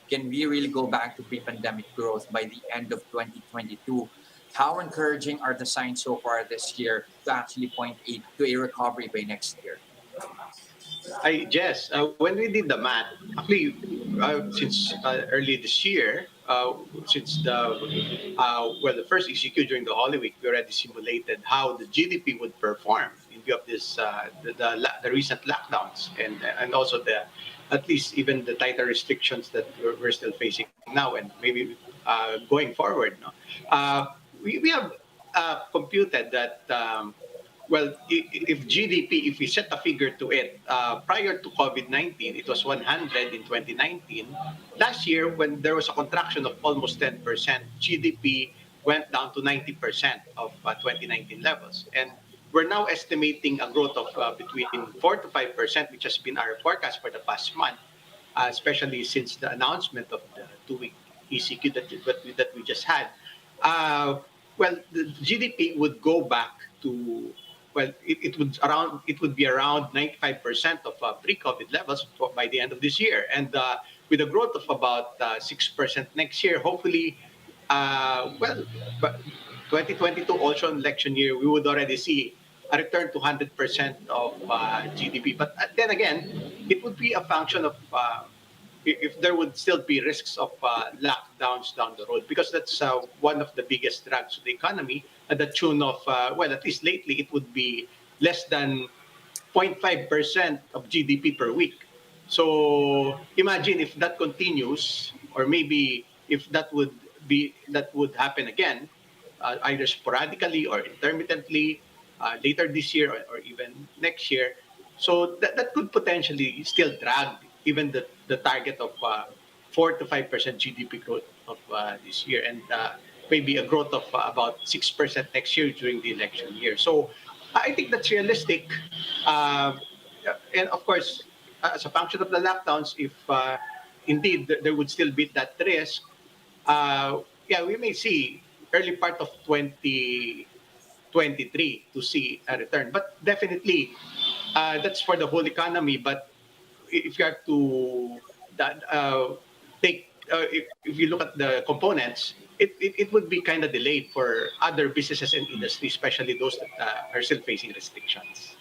Can we really go back to pre-pandemic growth by the end of 2022? How encouraging are the signs so far this year to actually point to a recovery by next year? I Jess, when we did the math, actually, since early this year, since the first ECQ during the Holy Week, we already simulated how the GDP would perform in view of this the recent lockdowns and also the at least even the tighter restrictions that we're still facing now and maybe going forward. No, we have computed that. Well, if GDP, if we set a figure to it, prior to COVID-19, it was 100 in 2019. Last year, when there was a contraction of almost 10%, GDP went down to 90% of 2019 levels. And we're now estimating a growth of between 4 to 5%, which has been our forecast for the past month, especially since the announcement of the 2-week ECQ that we just had. Uh, well, the GDP would go back to it would be around 95% of pre-COVID levels by the end of this year, and with a growth of about 6% next year, hopefully, but 2022 also an election year, we would already see a return to 100% of GDP. But then again, it would be a function of if there would still be risks of lockdowns down the road, because that's one of the biggest drags to the economy at the tune of, at least lately, it would be less than 0.5% of GDP per week. So imagine if that continues, or maybe if that would happen again, either sporadically or intermittently later this year or even next year. So that could potentially still drag even the target of 4 to 5% GDP growth of this year, and maybe a growth of about 6% next year during the election year. So I think that's realistic. Uh, and of course, as a function of the lockdowns, if indeed there would still be that risk, yeah, we may see early part of 2023 to see a return. But definitely, that's for the whole economy. But if you have to that, take, if you look at the components, it would be kind of delayed for other businesses and industries, especially those that are still facing restrictions.